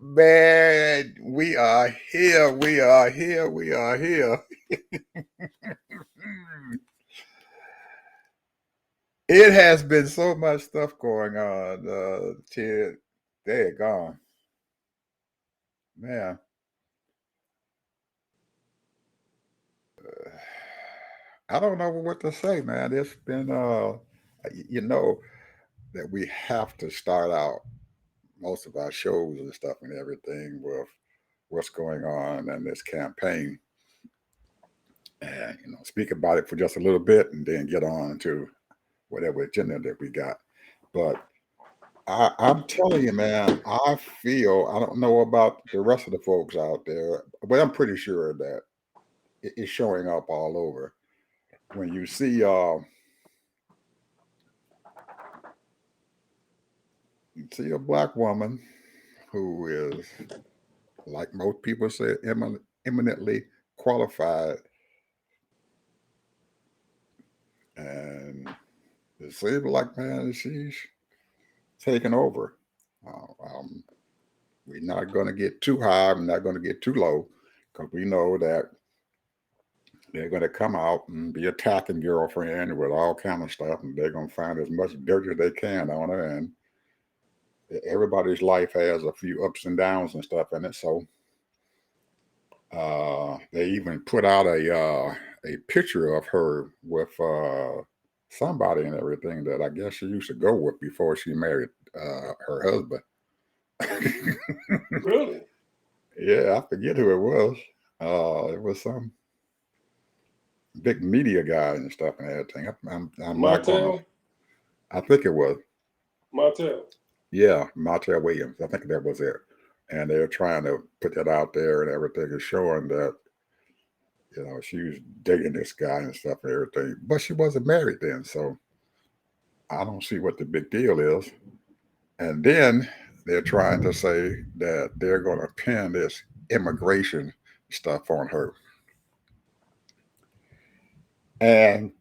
Man, we are here. We are here. We are here. It has been so much stuff going on. Ted, they're gone. Man, I don't know what to say, man. It's been, you know, that we have to start out most of our shows and stuff and everything with what's going on in this campaign, and speak about it for just a little bit, and then get on to whatever agenda that we got. But I'm telling you, man, I feel, I don't know about the rest of the folks out there, but I'm pretty sure that it's showing up all over. When you see a black woman who is, like most people say, eminently qualified, and it seems like, man, she's taking over. Um, we're not going to get too high. We're not going to get too low, because we know that they're going to come out and be attacking girlfriend with all kind of stuff, and they're going to find as much dirt as they can on her. And everybody's life has a few ups and downs and stuff in it. So they even put out a picture of her with somebody and everything that I guess she used to go with before she married her husband. Really? Yeah, I forget who it was. It was some big media guy and stuff and everything. I'm not gonna. Martell? I think it was. Martell. Yeah, Montel Williams. I think that was it. And they're trying to put that out there, and everything is showing that she was dating this guy and stuff and everything. But she wasn't married then, so I don't see what the big deal is. And then they're trying to say that they're going to pin this immigration stuff on her. And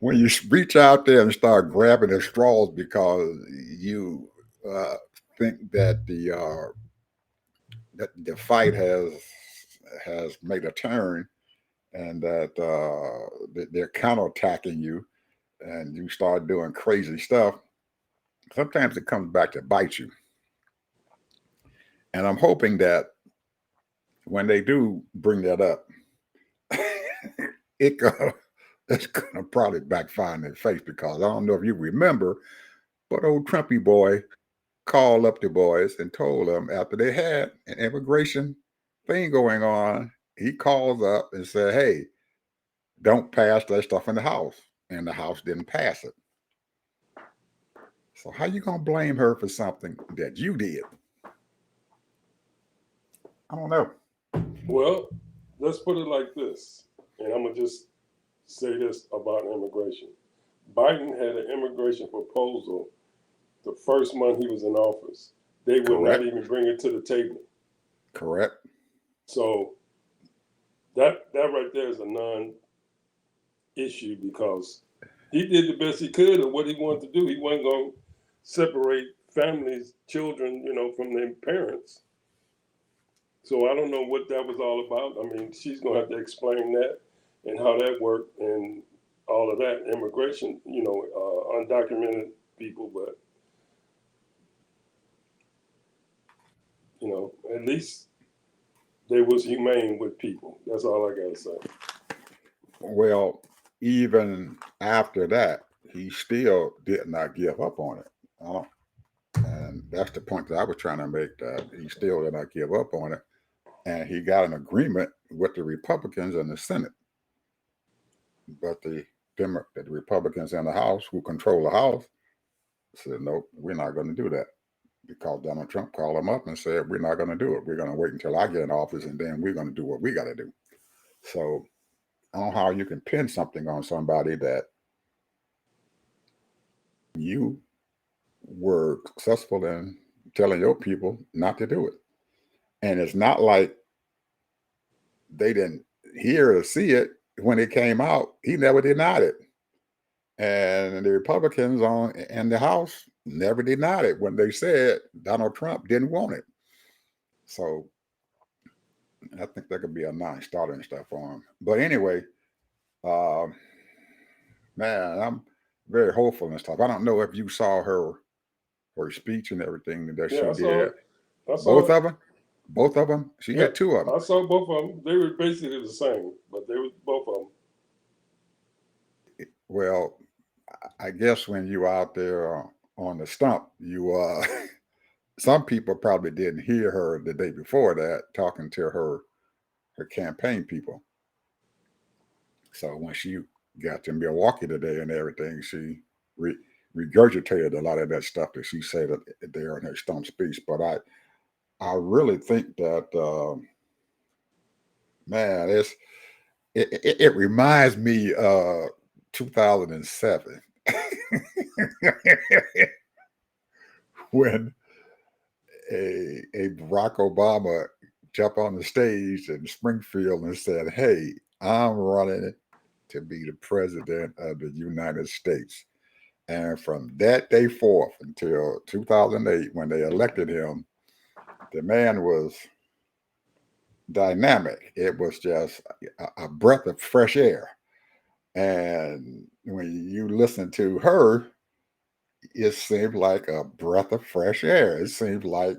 when you reach out there and start grabbing at straws because you uh, think that the fight has made a turn, and that they're counterattacking you, and you start doing crazy stuff, sometimes it comes back to bite you. And I'm hoping that when they do bring that up, it gonna, it's gonna probably backfire in their face, because I don't know if you remember, but old Trumpy boy called up the boys and told them, after they had an immigration thing going on, he calls up and said, "Hey, don't pass that stuff in the house," and the house didn't pass it. So how you gonna blame her for something that you did? I don't know. Well, let's put it like this, and I'm gonna just say this about immigration. Biden had an immigration proposal the first month he was in office. They would not Correct. even bring it to the table. Correct. So that right there is a non-issue because he did the best he could of what he wanted to do. He wasn't going to separate families, children, from their parents. So I don't know what that was all about. I mean, she's going to have to explain that and how that worked and all of that immigration, undocumented people. But at least they was humane with people. That's all I got to say. Well, even after that, he still did not give up on it. And that's the point that I was trying to make, that he still did not give up on it. And he got an agreement with the Republicans in the Senate. But the Republicans in the House, who control the House, said, "Nope, we're not going to do that." Because Donald Trump called them up and said, "We're not going to do it. We're going to wait until I get in office, and then we're going to do what we got to do." So I don't know how you can pin something on somebody that you were successful in telling your people not to do it. And it's not like they didn't hear or see it when it came out. He never denied it. And the Republicans in the House never denied it when they said Donald Trump didn't want it. So I think that could be a non-starter and stuff for him. But anyway, um, man, I'm very hopeful and stuff. I don't know if you saw her speech and everything that Yeah, she I saw did. it. I saw Both it. of them, both of them. She Yeah, had two of them. I saw both of them. They were basically the same, but they were both of them. Well, I guess when you out there on the stump, you some people probably didn't hear her the day before that talking to her campaign people. So when she got to Milwaukee today and everything, she regurgitated a lot of that stuff that she said there in her stump speech. But I really think that man, it reminds me 2007 when a Barack Obama jumped on the stage in Springfield and said, "Hey, I'm running to be the president of the United States." And from that day forth until 2008, when they elected him, the man was dynamic. It was just a breath of fresh air. And when you listen to her, it seemed like a breath of fresh air. It seemed like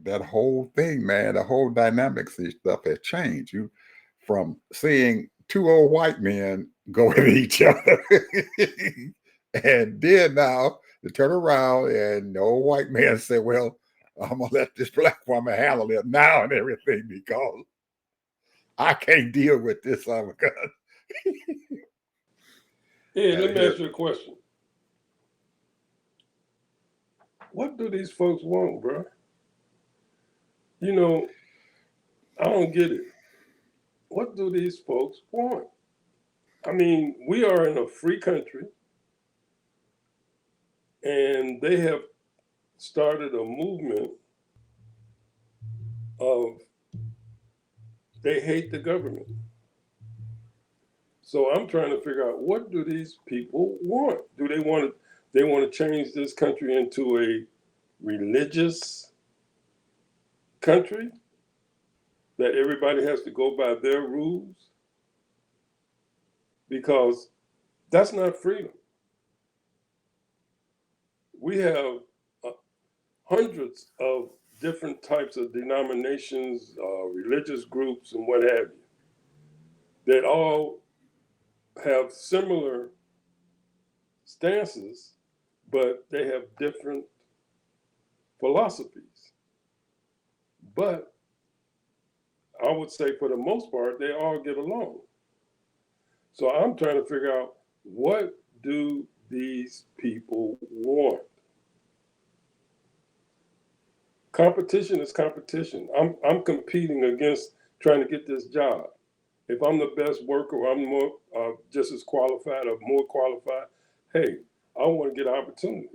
that whole thing, man, the whole dynamics and stuff has changed. You from seeing two old white men go at each other, and then now to turn around and the old white man said, "Well, I'm gonna let this black woman handle it now and everything because I can't deal with this other gun." Hey, And let me here, ask you a question. What do these folks want, bro? You know, I don't get it. What do these folks want? I mean, we are in a free country, and they have started a movement of they hate the government. So I'm trying to figure out, what do these people want? Do they want to change this country into a religious country that everybody has to go by their rules? Because that's not freedom. We have uh, hundreds of different types of denominations, religious groups, and what have you, that all have similar stances, but they have different philosophies. But I would say for the most part, they all get along. So I'm trying to figure out, what do these people want? Competition is competition. I'm competing against trying to get this job. If I'm the best worker, or I'm more just as qualified or more qualified, hey, I want to get an opportunity.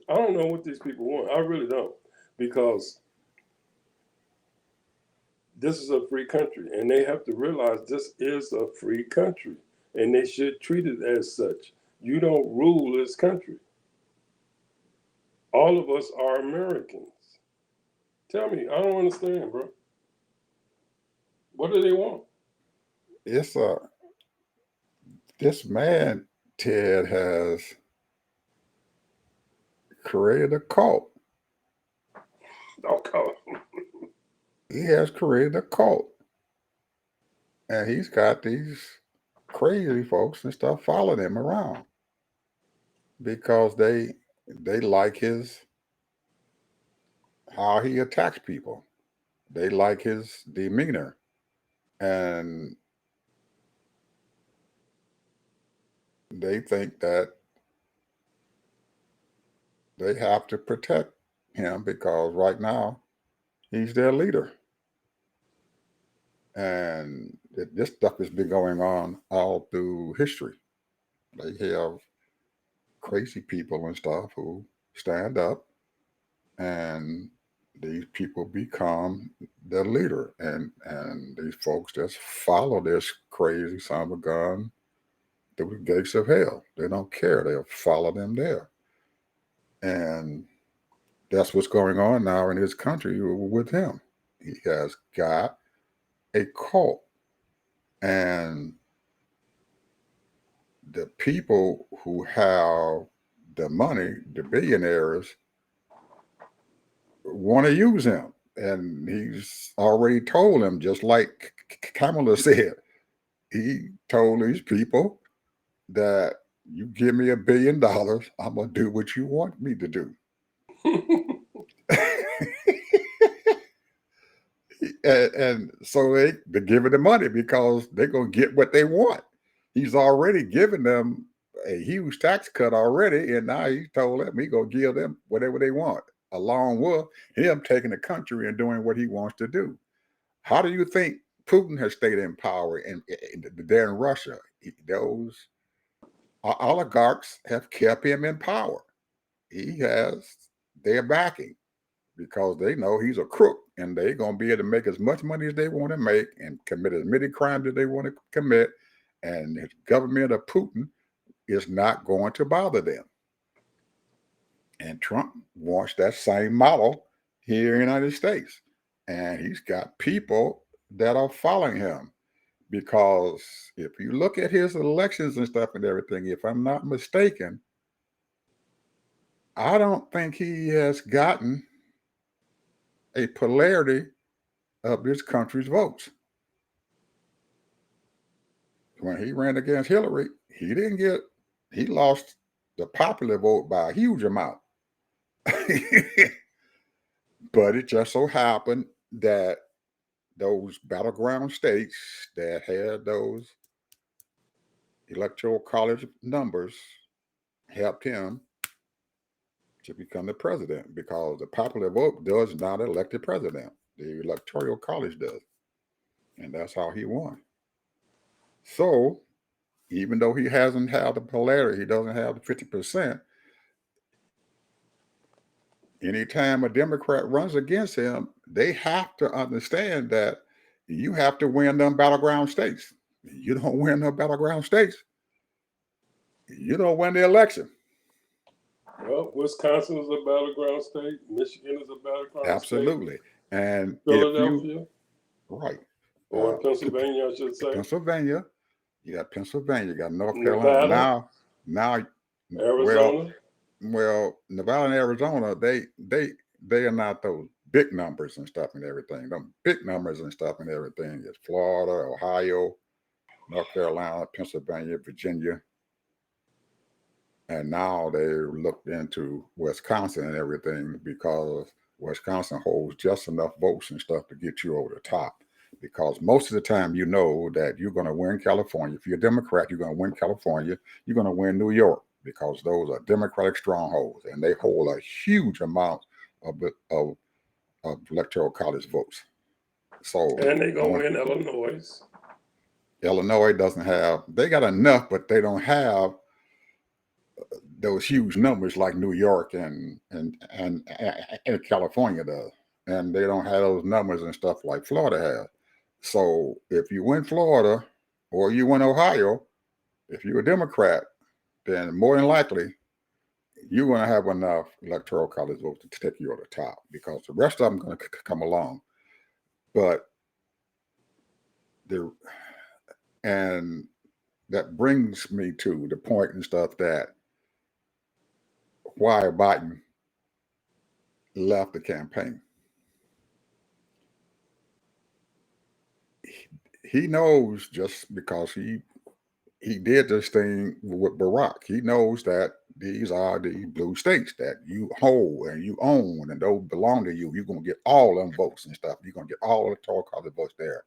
I don't know what these people want. I really don't, because this is a free country, and they have to realize this is a free country, and they should treat it as such. You don't rule this country. All of us are Americans. Tell me, I don't understand, bro. What do they want? it's this man Ted has created a cult. Oh, come. He has created a cult, and he's got these crazy folks and stuff following him around because they like his how he attacks people. They like his demeanor, and they think that they have to protect him because right now he's their leader. And this stuff has been going on all through history. They have crazy people and stuff who stand up, and these people become their leader, and these folks just follow this crazy son of a gun through the gates of hell. They don't care. They'll follow them there. And that's what's going on now in his country with him. He has got a cult. And the people who have the money, the billionaires, want to use him. And he's already told them, just like Kamala said, he told these people that you give me $1 billion, I'm going to do what you want me to do. And so they're giving the money because they're going to get what they want. He's already given them a huge tax cut already, and now he told them he's going to give them whatever they want, along with him taking the country and doing what he wants to do. How do you think Putin has stayed in power there in Russia? Those oligarchs have kept him in power. He has their backing because they know he's a crook and they're going to be able to make as much money as they want to make and commit as many crimes as they want to commit. And the government of Putin is not going to bother them. And Trump wants that same model here in the United States. And he's got people that are following him. Because if you look at his elections and stuff and everything, if I'm not mistaken, I don't think he has gotten a polarity of this country's votes. When he ran against Hillary, he lost the popular vote by a huge amount. But it just so happened that those battleground states that had those electoral college numbers helped him to become the president, because the popular vote does not elect the president. The electoral college does. And that's how he won. So even though he hasn't had the polarity, he doesn't have the 50%, anytime a Democrat runs against him, they have to understand that you have to win them battleground states. You don't win the battleground states, you don't win the election. Well, Wisconsin is a battleground state. Michigan is a battleground Absolutely. state. And Philadelphia. Right. Or Pennsylvania, I should say. Pennsylvania. You got Pennsylvania, you got North Nevada. Carolina. Now Arizona. Well, Nevada and Arizona, they are not those big numbers and stuff and everything. Them big numbers and stuff and everything is Florida, Ohio, North Carolina, Pennsylvania, Virginia. And now they looked into Wisconsin and everything, because Wisconsin holds just enough votes and stuff to get you over the top. Because most of the time, you know that you're going to win California. If you're a Democrat, you're going to win California. You're going to win New York, because those are Democratic strongholds, and they hold a huge amount of electoral college votes. So, and they're going to win Illinois. Illinois doesn't have, they got enough, but they don't have those huge numbers like New York and California does. And they don't have those numbers and stuff like Florida has. So if you win Florida or you win Ohio, if you're a Democrat, then more than likely you're going to have enough electoral college votes to take you over the top, because the rest of them are going to come along. But and that brings me to the point and stuff that why Biden left the campaign. He knows, just because he did this thing with Barack, he knows that these are the blue states that you hold and you own, and those belong to you. You're going to get all them votes and stuff. You're going to get all electoral college votes there.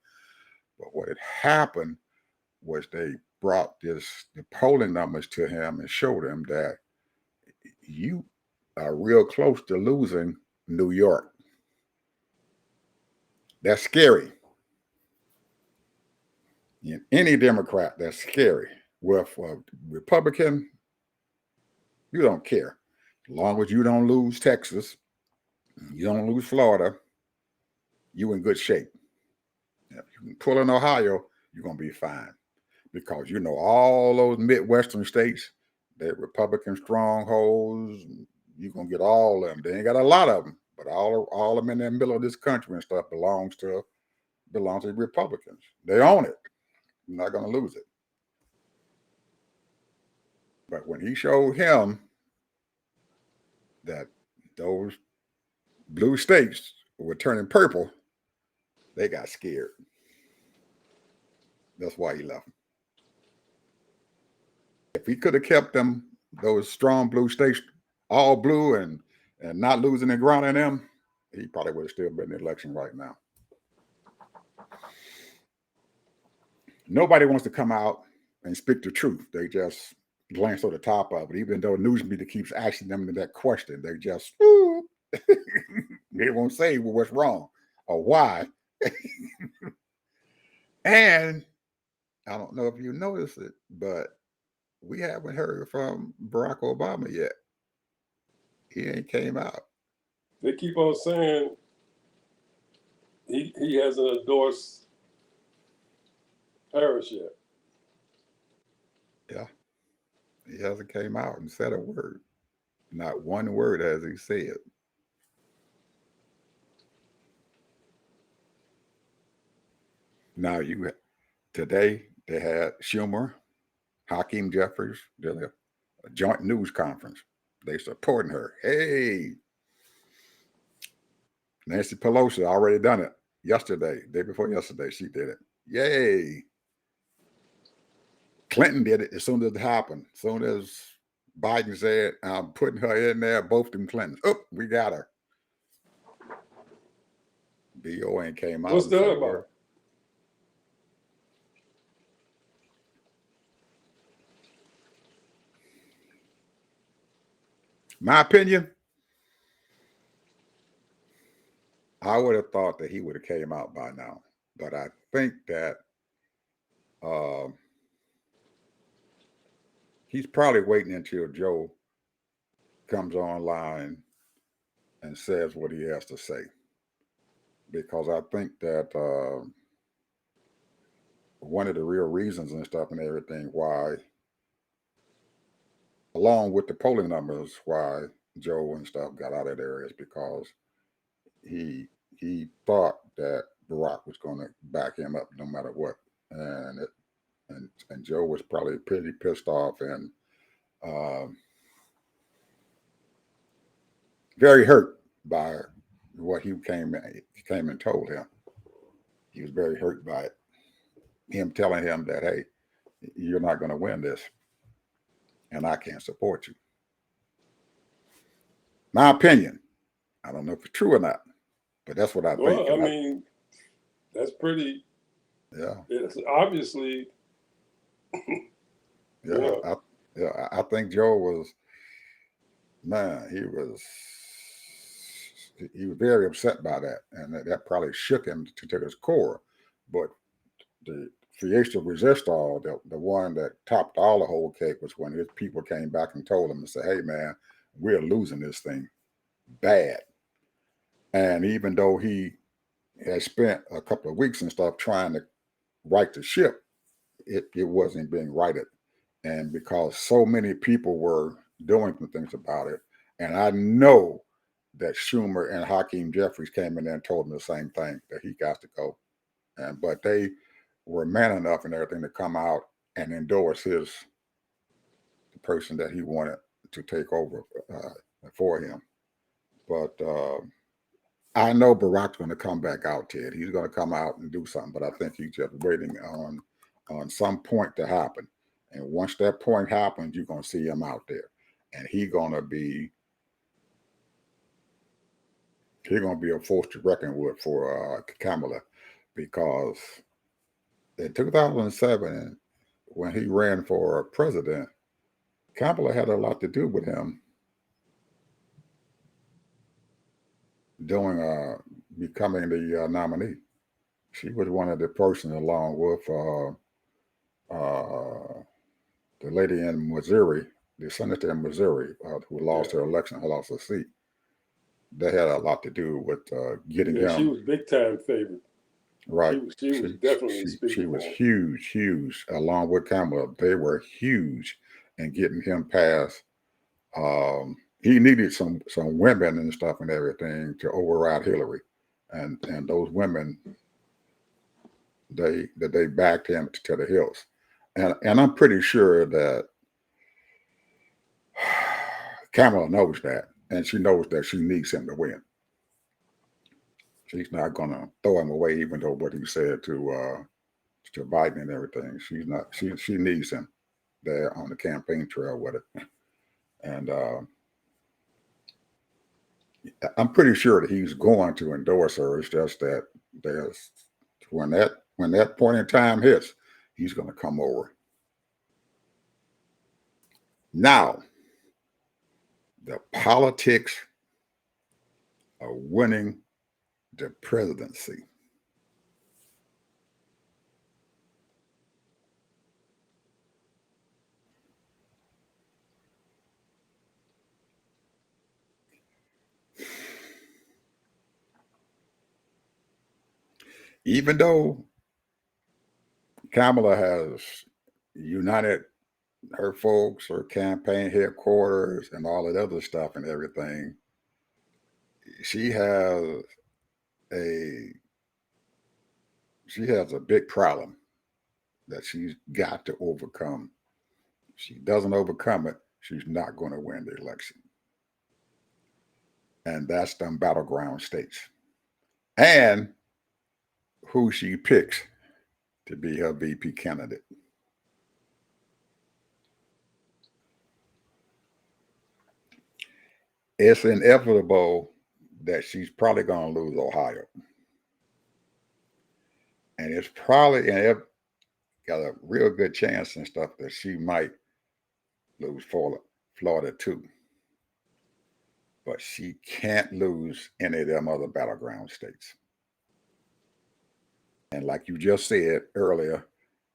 But what had happened was they brought the polling numbers to him and showed him that you are real close to losing New York. That's scary. Any Democrat, that's scary. With a Republican, you don't care. As long as you don't lose Texas, you don't lose Florida, you in good shape. If you can pull in Ohio, you're going to be fine. Because you know all those Midwestern states, they're Republican strongholds. you're gonna get all of them. They ain't got a lot of them, but all of them in the middle of this country and stuff belongs to the Republicans. They own it. You're not gonna lose it. But when he showed him that those blue states were turning purple, they got scared. That's why he left them. If he could have kept them, those strong blue states, all blue and not losing the ground in them, he probably would have still been in the election right now. Nobody wants to come out and speak the truth. They just glance over the top of it. Even though news media keeps asking them that question, they just they won't say what's wrong or why. And I don't know if you noticed it, but we haven't heard from Barack Obama yet. He ain't came out. They keep on saying he hasn't endorsed Harris yet. Yeah. He hasn't came out and said a word. Not one word has he said. Now today they had Schumer, Hakeem Jeffries, did a joint news conference. They supporting her. Hey, Nancy Pelosi already done it yesterday, day before yesterday. She did it. Yay. Clinton did it as soon as it happened. As soon as Biden said, I'm putting her in there, both them Clintons. Oh, we got her. BO ain't came out. What's that about? My opinion, I would have thought that he would have came out by now. But I think that he's probably waiting until Joe comes online and says what he has to say. Because I think that one of the real reasons and stuff and everything why, along with the polling numbers, why Joe and stuff got out of there is because he thought that Barack was going to back him up no matter what, and Joe was probably pretty pissed off and very hurt by what he came and told him. He was very hurt by it. Him telling him that, hey, you're not going to win this, and I can't support you. My opinion. I don't know if it's true or not, but that's what I think. Well, I mean, that's pretty. Yeah. It's obviously. Yeah. I think Joe was. Man, he was very upset by that, and that probably shook him to his core. But the Fiesta Resistol, the one that topped all the whole cake, was when his people came back and told him and said, "Hey, man, we're losing this thing bad." And even though he had spent a couple of weeks and stuff trying to right the ship, it wasn't being righted, and because so many people were doing some things about it. And I know that Schumer and Hakeem Jeffries came in there and told him the same thing, that he got to go. But they were man enough and everything to come out and endorse the person that he wanted to take over for him. But I know Barack's going to come back out, Ted. He's going to come out and do something, but I think he's just waiting on some point to happen. And once that point happens, you're going to see him out there. And he's going to be a force to reckon with for Kamala, because in 2007, when he ran for president, Kamala had a lot to do with him becoming the nominee. She was one of the persons, along with the lady in Missouri, the senator in Missouri, who lost her election, who lost her seat. They had a lot to do with getting him. She was big time favorite. Right. She was definitely she was huge, along with Kamala. They were huge in getting him past he needed some women and stuff and everything to override Hillary, and those women they backed him to the hills, and I'm pretty sure that Kamala knows that, and she knows that she needs him to win. She's not going to throw him away, even though what he said to Biden and everything. She's not. She needs him there on the campaign trail with it, and I'm pretty sure that he's going to endorse her. It's just that there's when that point in time hits, he's going to come over. Now, the politics of winning the presidency. Even though Kamala has united her folks, her campaign headquarters, and all that other stuff and everything, she has a big problem that she's got to overcome. If she doesn't overcome it, she's not going to win the election. And that's them battleground states. And who she picks to be her VP candidate. It's inevitable that she's probably going to lose Ohio. And it's probably got a real good chance and stuff that she might lose Florida too. But she can't lose any of them other battleground states. And like you just said earlier,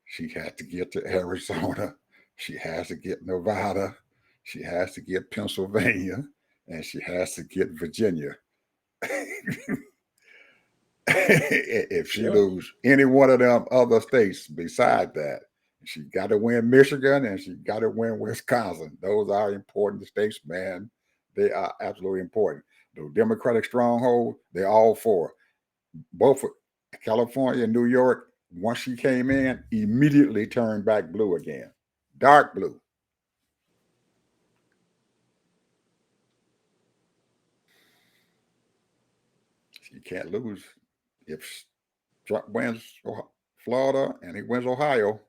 she has to get to Arizona. She has to get Nevada. She has to get Pennsylvania. And she has to get Virginia. If she lose any one of them other states beside that, she got to win Michigan and she got to win Wisconsin. Those are important states, man. They are absolutely important. The Democratic stronghold, they're all for. Both California and New York, once she came in, immediately turned back blue again. Dark blue. She can't lose. If Trump wins Florida and he wins Ohio,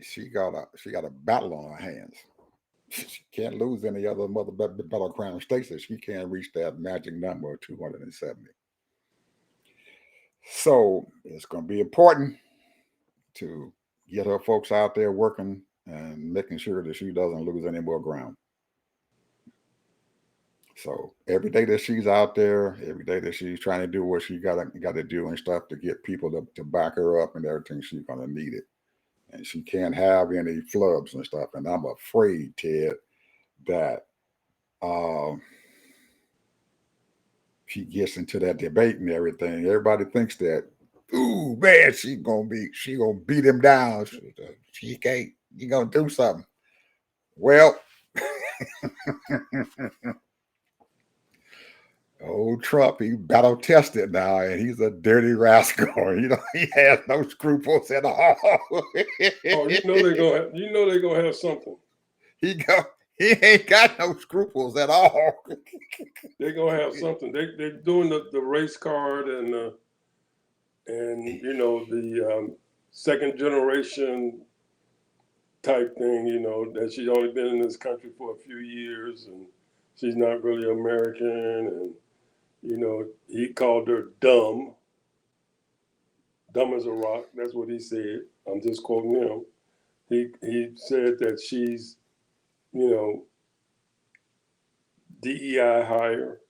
she got a battle on her hands. She can't lose any other battleground states that she can't reach that magic number of 270. So it's going to be important to get her folks out there working and making sure that she doesn't lose any more ground. So every day that she's out there, every day that she's trying to do what she got to do and stuff to get people to back her up and everything, she's going to need it. And she can't have any flubs and stuff. And I'm afraid, Ted, that she gets into that debate and everything. Everybody thinks that, ooh, man, she gonna beat him down. She can't. You gonna do something? Well, old Trump, he battle tested now, and he's a dirty rascal. He has no scruples at all. Oh, they're gonna have something. He ain't got no scruples at all. They're gonna have something. They're doing the race card and the second generation type thing. That she's only been in this country for a few years and she's not really American. And he called her dumb as a rock. That's what he said. I'm just quoting him. He said that she's DEI hire,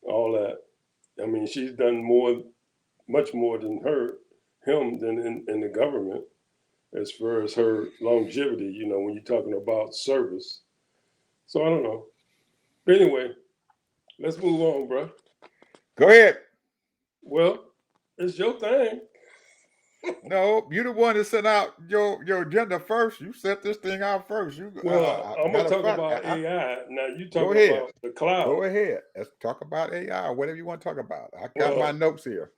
all that. I mean, she's done much more than him than in the government as far as her longevity, when you're talking about service. So I don't know. But anyway, let's move on, bro. Go ahead. Well, it's your thing. No, you the one that sent out your agenda first. You set this thing out first. You Well, I'm gonna matter of talk fact, about AI. Now you go talking ahead. about the Go cloud. ahead. Let's talk about AI, whatever you want to talk about. I got my Well, notes here.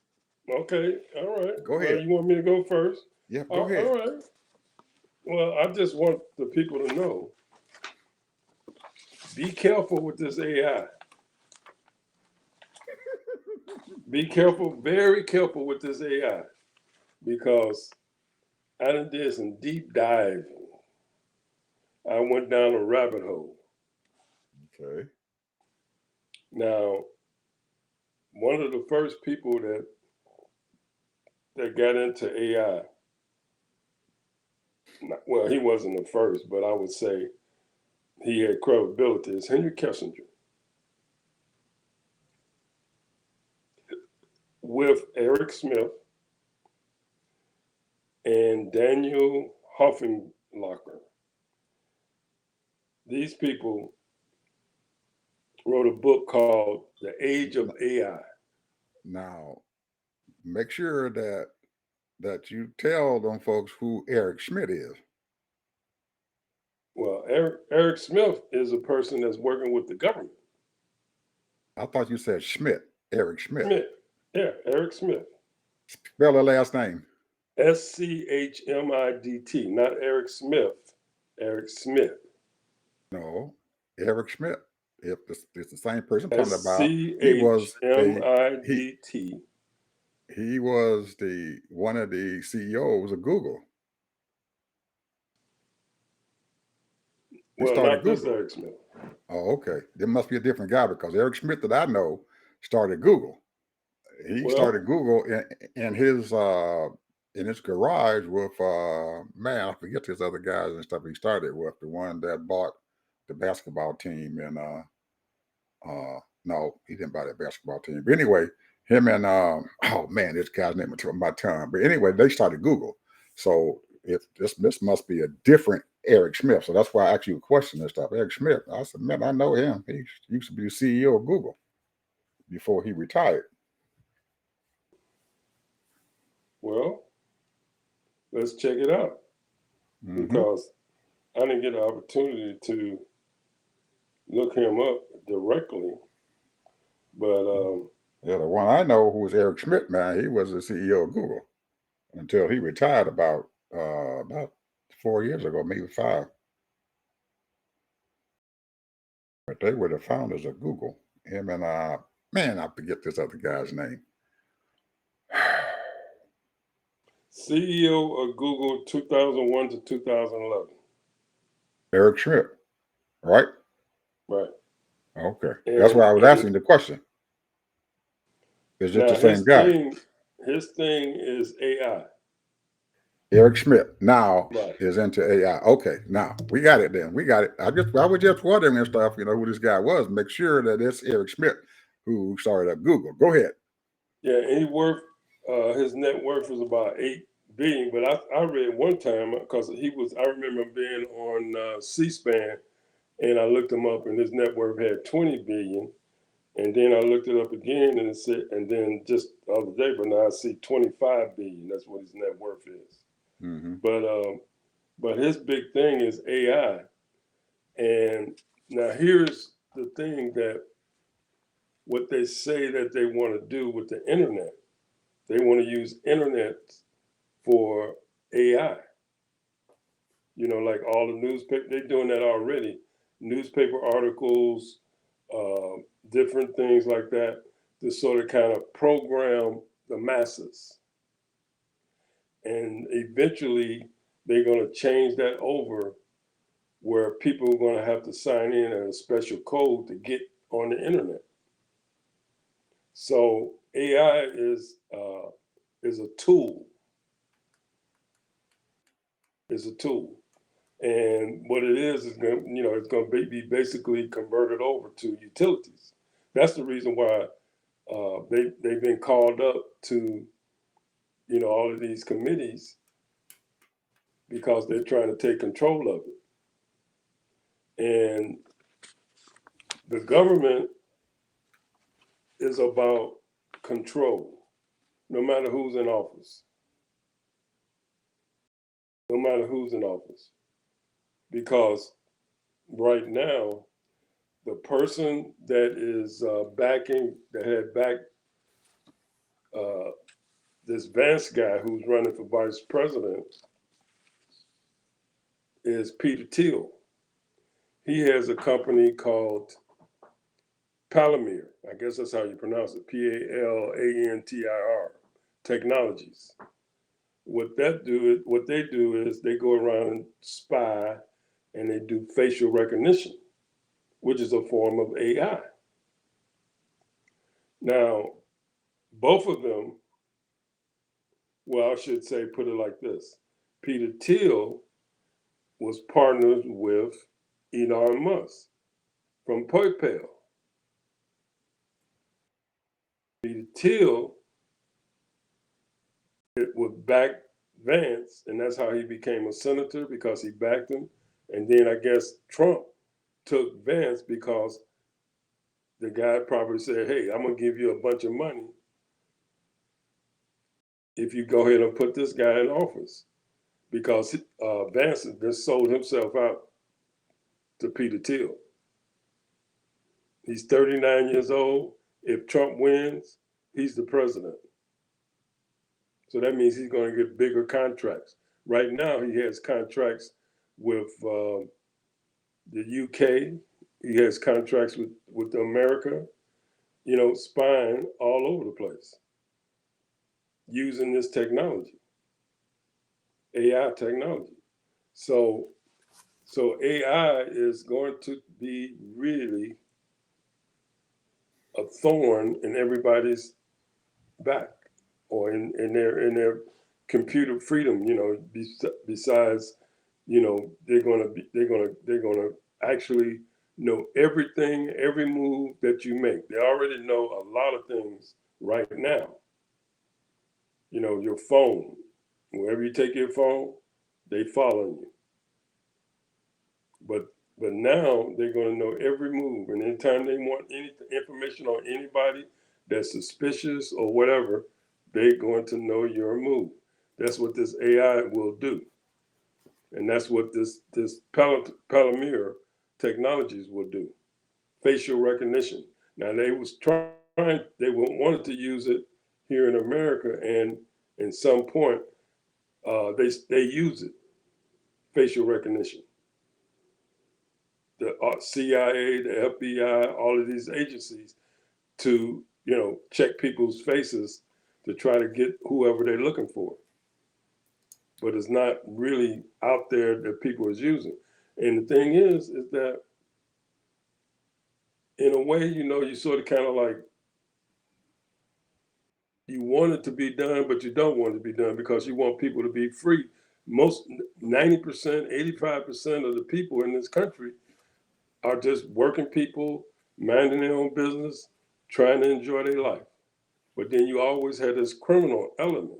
okay, all right. Go Well, ahead. you want me to go first? Yeah, go ahead. All right. Well, I just want the people to know: be careful with this AI. Be careful, very careful with this AI, because I done did some deep diving. I went down a rabbit hole. Okay. Now, one of the first people that got into AI, well, he wasn't the first, but I would say he had credibility, is Henry Kissinger, with Eric Smith and Daniel Hoffenlocher. These people wrote a book called The Age of AI. Now, make sure that you tell them folks who Eric Schmidt is. Well, Eric Smith is a person that's working with the government. I thought you said Schmidt, Eric Schmidt. Smith, yeah, Eric Smith. Spell the last name. SCHMIDT, not Eric Smith, Eric Smith. No, Eric Schmidt. If it's the same person I'm talking about, he SCHMIDT. he was the one of the CEOs of Google. He Well, started not this Google. Eric Smith. Oh, okay. There must be a different guy because Eric Schmidt that I know started Google. He Well, started Google in his garage with man, I forget his other guys and stuff he started with, the one that bought the basketball team and no, he didn't buy that basketball team. But anyway, him and oh man, this guy's name is on my tongue. But anyway, they started Google. So if this must be a different Eric Smith. So that's why I asked you a question and stuff. Eric Smith. I said, man, I know him. He used to be the CEO of Google before he retired. well, let's check it out, Hmm. because I didn't get an opportunity to look him up directly. But Yeah, the one I know who was Eric Schmidt, man, he was the CEO of Google until he retired about 4 years ago, maybe 5. But they were the founders of Google. Him and man, I forget this other guy's name. CEO of Google 2001 to 2011. Eric Schmidt, right? Right. Okay, that's why I was And asking the question. Is it the now same guy? his thing is AI. Eric Schmidt now Right. is into AI. Okay, now we got it. Then we got it. I was just wondering and stuff, who this guy was. Make sure that it's Eric Schmidt who started up Google. Go ahead. Yeah, and his net worth was about 8 billion. But I read one time, because I remember being on C-SPAN, and I looked him up, and his net worth had 20 billion. And then I looked it up again, and it said, and then just the other day, but now I see 25 billion. That's what his net worth is. Mm-hmm. But his big thing is AI. And now here's the thing, that what they say that they want to do with the internet, they want to use internet for AI. Like all the newspaper, they're doing that already. Newspaper articles, different things like that, to sort of kind of program the masses. And eventually, they're going to change that over, where people are going to have to sign in a special code to get on the internet. So AI is a tool. Is a tool, and what it is going it's going to be basically converted over to utilities. That's the reason why they've been called up to all of these committees, because they're trying to take control of it. And the government is about control, no matter who's in office. no matter who's in office. Because right now, the person that is that had backed this Vance guy who's running for vice president is Peter Thiel. He has a company called Palantir. I guess that's how you pronounce it. Palantir Technologies. What they do is they go around and spy, and they do facial recognition, which is a form of AI. Now, both of them, well, I should say, put it like this: Peter Thiel was partnered with Elon Musk from PayPal. Peter Thiel would back Vance, and that's how he became a senator, because he backed him. And then I guess Trump took Vance because the guy probably said, "Hey, I'm gonna give you a bunch of money if you go ahead and put this guy in office," because Vance has just sold himself out to Peter Thiel. He's 39 years old. If Trump wins, he's the president. So that means he's going to get bigger contracts. Right now, he has contracts with the UK. He has contracts with America, spying all over the place using this technology, AI technology. So AI is going to be really a thorn in everybody's back, or in their computer freedom. Besides, they're gonna actually know everything, every move that you make. They already know a lot of things right now. Your phone, wherever you take your phone, they following you. But now they're going to know every move, and anytime they want any information on anybody that's suspicious or whatever, they're going to know your move. That's what this AI will do, and that's what this Palantir Technologies will do. Facial recognition. Now they wanted to use it here in America, and in some point, they use it, facial recognition. The CIA, the FBI, all of these agencies to, check people's faces to try to get whoever they're looking for. But it's not really out there that people is using. And the thing is that in a way, you sort of kind of like, you want it to be done, but you don't want it to be done because you want people to be free. Most 90%, 85% of the people in this country are just working people, minding their own business, trying to enjoy their life. But then you always had this criminal element.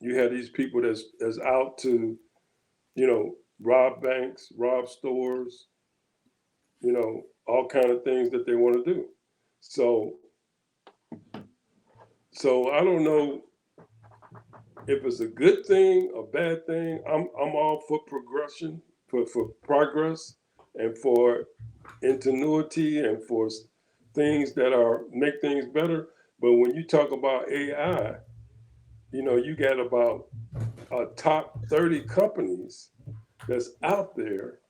You had these people that's out to, rob banks, rob stores, all kind of things that they want to do. So I don't know if it's a good thing or bad thing. I'm all for progression, for progress, and for ingenuity, and for things that make things better. But when you talk about AI, you got about top 30 companies that's out there,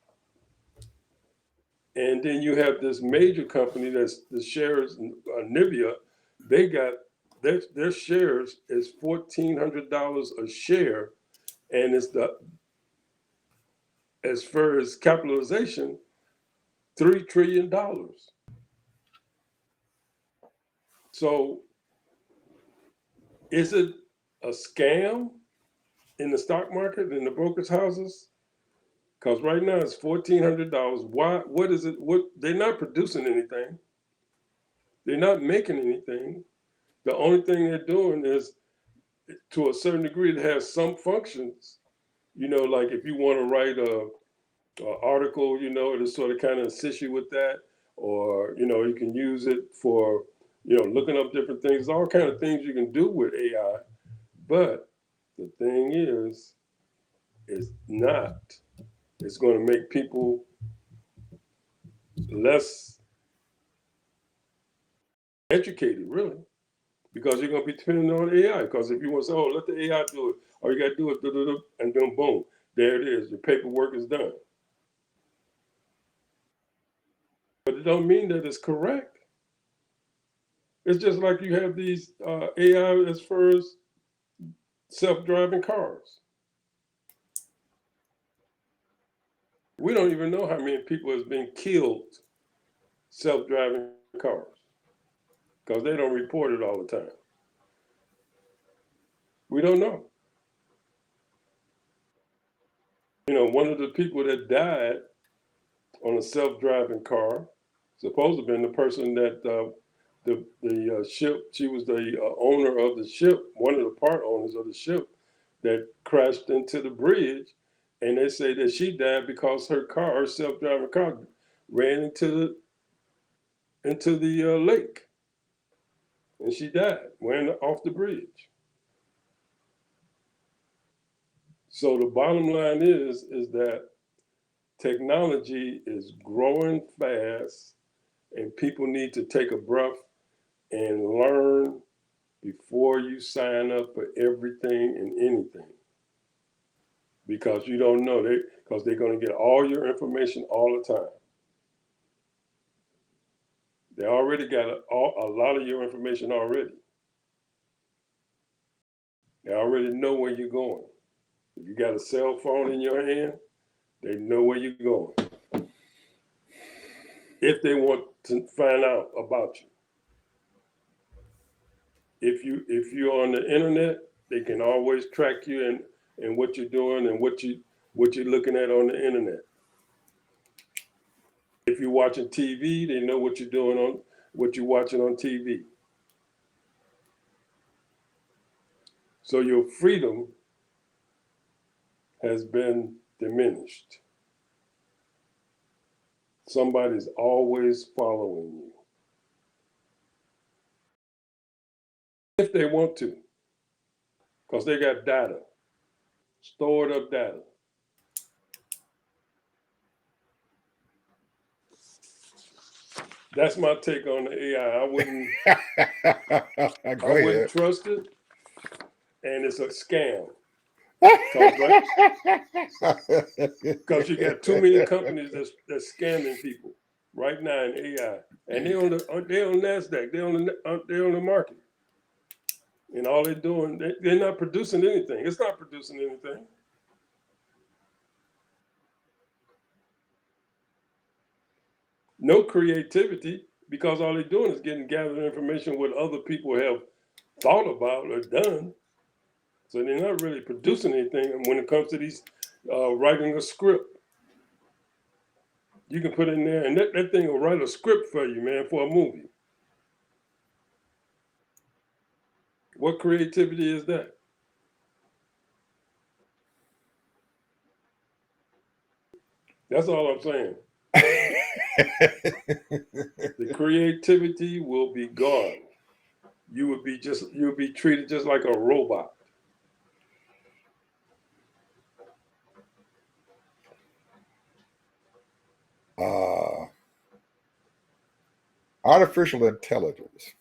and then you have this major company that's the shares, Nvidia. They got their shares is $1,400 a share, and it's as far as capitalization, $3 trillion. So is it a scam in the stock market, in the brokerage houses? Because right now it's $1,400. Why? What is it? What? They're not producing anything. They're not making anything. The only thing they're doing is, to a certain degree, it has some functions. Like if you want to write a article, it'll sort of kind of assist you with that, or you can use it for looking up different things. There's all kind of things you can do with AI, but The thing is not. It's going to make people less educated, really, because you're going to be depending on AI. Because if you want to say, oh, let the AI do it, all you got to do is, and then boom, there it is. Your paperwork is done. But it don't mean that it's correct. It's just like you have these AI as far as self-driving cars. We don't even know how many people has been killed self-driving cars because they don't report it all the time. We don't know. You know, one of the people that died on a self-driving car, supposed to have been the person that the ship, she was the owner of the ship, one of the part owners of the ship that crashed into the bridge. And they say that she died because her car, her self-driving car, ran into the lake, and she died, ran off the bridge. So the bottom line is that technology is growing fast, and people need to take a breath and learn before you sign up for everything and anything, because you don't know because they're going to get all your information all the time. They already got a lot of your information already. They already know where you're going. If you got a cell phone in your hand, they know where you're going. If they want to find out about you. If you're on the internet, they can always track you and what you're doing and what you're looking at on the internet. If you're watching TV, they know what you're doing on what you're watching on TV. So your freedom has been diminished. Somebody's always following you. If they want to, because they got data, stored up data. That's my take on the AI. I wouldn't trust it, and it's a scam. Because you got too many companies that's scamming people right now in AI, and they on NASDAQ, they on the market, and all they're doing, they're not producing anything. It's not producing anything. No creativity, because all they're doing is gathering information what other people have thought about or done. So they're not really producing anything when it comes to these writing a script. You can put in there, and that thing will write a script for you, man, for a movie. What creativity is that? That's all I'm saying. The creativity will be gone. You'll be treated just like a robot. Artificial intelligence.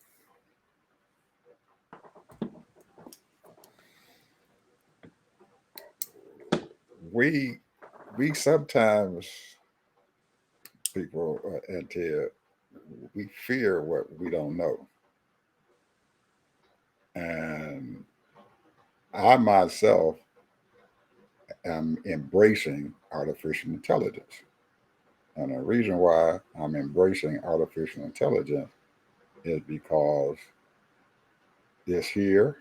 We sometimes, people and Ted, we fear what we don't know. And I myself am embracing artificial intelligence. And the reason why I'm embracing artificial intelligence is because it's here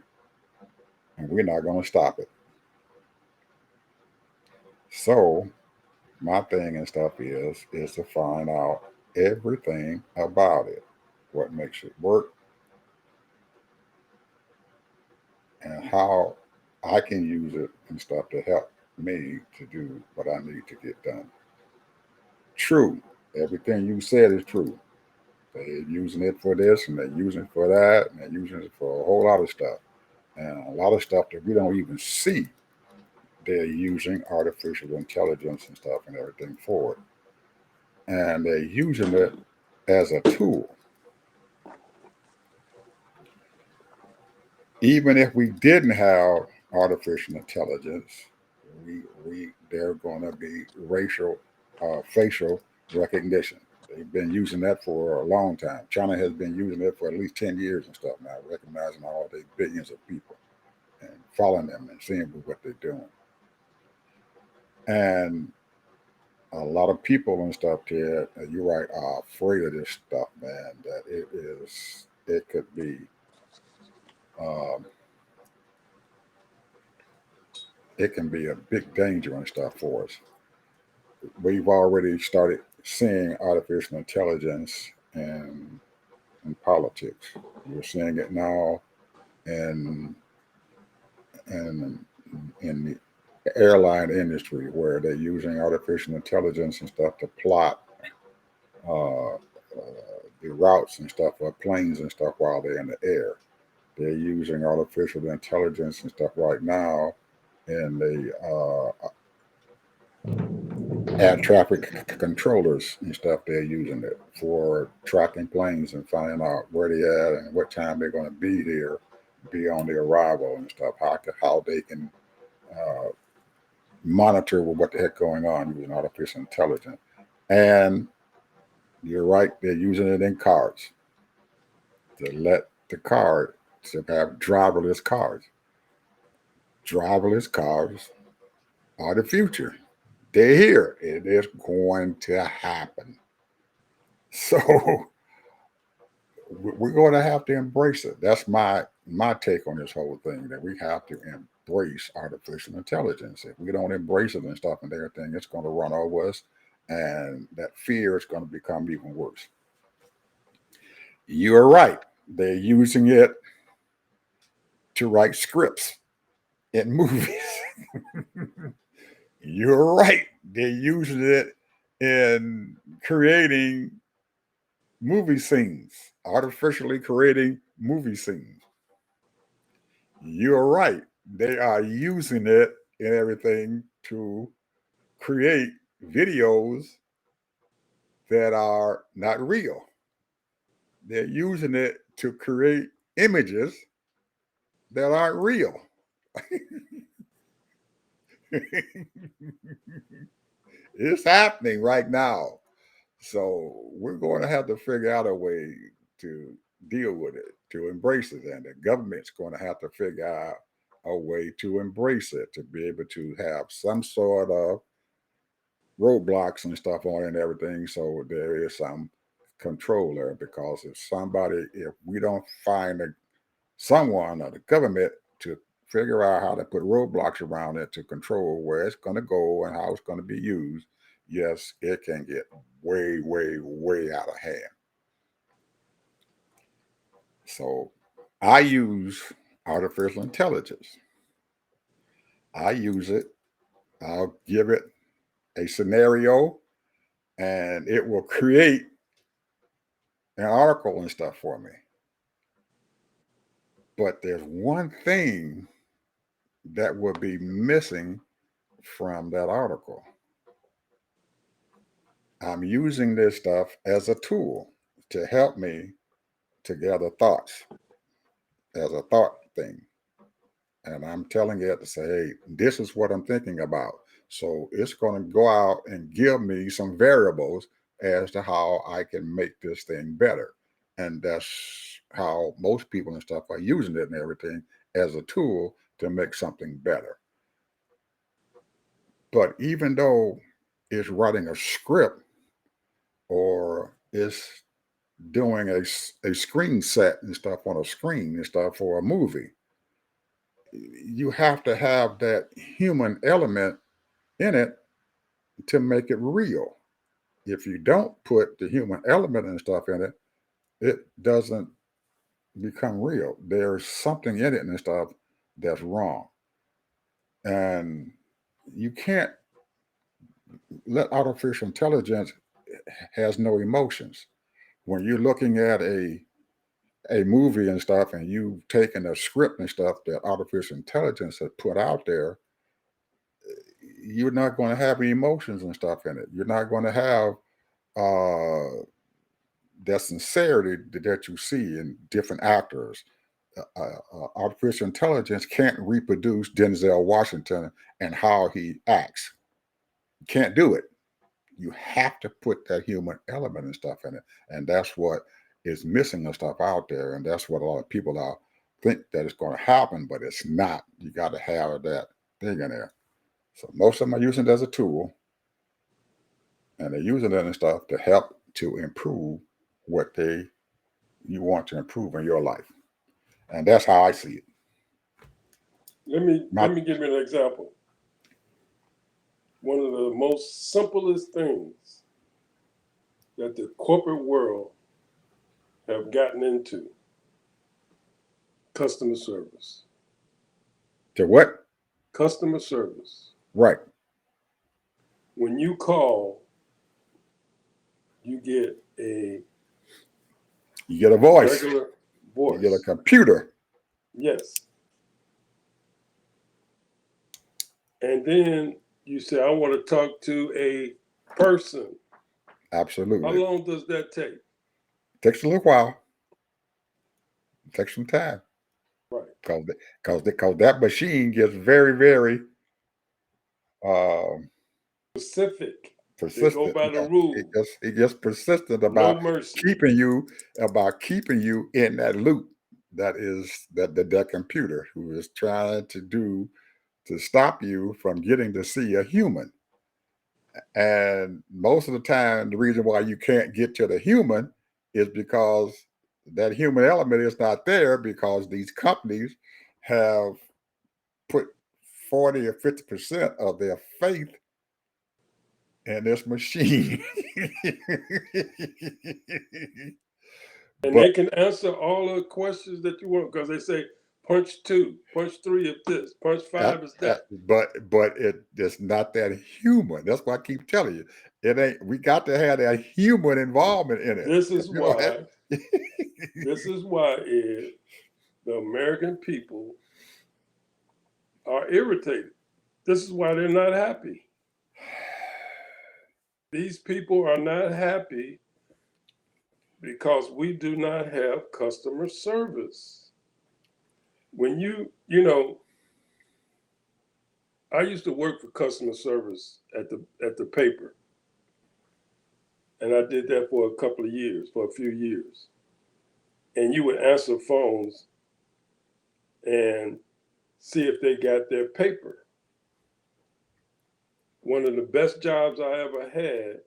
and we're not going to stop it. So my thing and stuff is to find out everything about it, what makes it work, and how I can use it and stuff to help me to do what I need to get done. True. Everything you said is true. They're using it for this and they're using it for that and they're using it for a whole lot of stuff. And a lot of stuff that we don't even see, they're using artificial intelligence and stuff and everything for it. And they're using it as a tool. Even if we didn't have artificial intelligence, we they're going to be facial recognition. They've been using that for a long time. China has been using it for at least 10 years and stuff now, recognizing all the billions of people and following them and seeing what they're doing. And a lot of people and stuff here, you're right, are afraid of this stuff, man. That it could be, um, it can be a big danger and stuff for us. We've already started seeing artificial intelligence in politics. You're seeing it now in in in the airline industry where they're using artificial intelligence and stuff to plot uh, the routes and stuff of planes and stuff while they're in the air. They're using artificial intelligence and stuff right now in the air traffic controllers and stuff. They're using it for tracking planes and finding out where they're at and what time they're going to be here, be on their arrival and stuff. How they can uh, monitor what the heck going on using artificial intelligence. And you're right, they're using it in cars to let the car to have driverless cars. Driverless cars are the future. They're here. It is going to happen. So we're going to have to embrace it. That's my take on this whole thing. That we have to embrace artificial intelligence. If we don't embrace it and stuff and everything, it's going to run over us, and that fear is going to become even worse. You're right. They're using it to write scripts in movies. You're right. They're using it in creating movie scenes, artificially creating movie scenes. You're right. They are using it in everything to create videos that are not real. They're using it to create images that aren't real. It's happening right now. So we're going to have to figure out a way to deal with it, to embrace it. And the government's going to have to figure out a way to embrace it, to be able to have some sort of roadblocks and stuff on it and everything. So there is some control there because if we don't find someone or the government to figure out how to put roadblocks around it to control where it's going to go and how it's going to be used, yes, it can get way, way, way out of hand. So I use artificial intelligence. I use it. I'll give it a scenario and it will create an article and stuff for me. But there's one thing that will be missing from that article. I'm using this stuff as a tool to help me to gather thoughts as a thought thing. And I'm telling it to say, hey, this is what I'm thinking about. So it's going to go out and give me some variables as to how I can make this thing better. And that's how most people and stuff are using it and everything as a tool to make something better. But even though it's writing a script or it's doing a screen set and stuff on a screen and stuff for a movie, you have to have that human element in it to make it real. If you don't put the human element and stuff in it, it doesn't become real. There's something in it and stuff that's wrong. And you can't let artificial intelligence has no emotions. When you're looking at a movie and stuff, and you've taken a script and stuff that artificial intelligence has put out there, you're not going to have any emotions and stuff in it. You're not going to have uh, that sincerity that you see in different actors. Artificial intelligence can't reproduce Denzel Washington and how he acts. You can't do it. You have to put that human element and stuff in it, and that's what is missing and stuff out there, and that's what a lot of people are think that it's going to happen, but it's not. You got to have that thing in there. So most of them are using it as a tool, and they're using it and stuff to help to improve what you want to improve in your life, and that's how I see it. Let me Not give you an example. One of the most simplest things that the corporate world have gotten into: customer service. to what? Customer service. Right. When you call, you get a You get a voice. regular You get a voice. computer. Yes. And then you say, I want to talk to a person. How Absolutely. long does that take? Takes a little while. Takes some time. Right. Because that machine gets very, very um, Specific. They go persistent. by the Yeah, rules. it gets persistent No about mercy. keeping you in that loop. That is that computer who is trying to stop you from getting to see a human. And most of the time, the reason why you can't get to the human is because that human element is not there, because these companies have put 40 or 50% of their faith in this machine. And But they can answer all the questions that you want, because they say punch 2, punch 3 if this, punch 5 is that. but it's not that human. That's why I keep telling you. It ain't. We got to have that human involvement in it. This is You know, why, Ed, the American people are irritated. This is why they're not happy. These people are not happy because we do not have customer service. When you know, I used to work for customer service at the paper, and I did that for a few years. And you would answer phones and see if they got their paper. One of the best jobs I ever had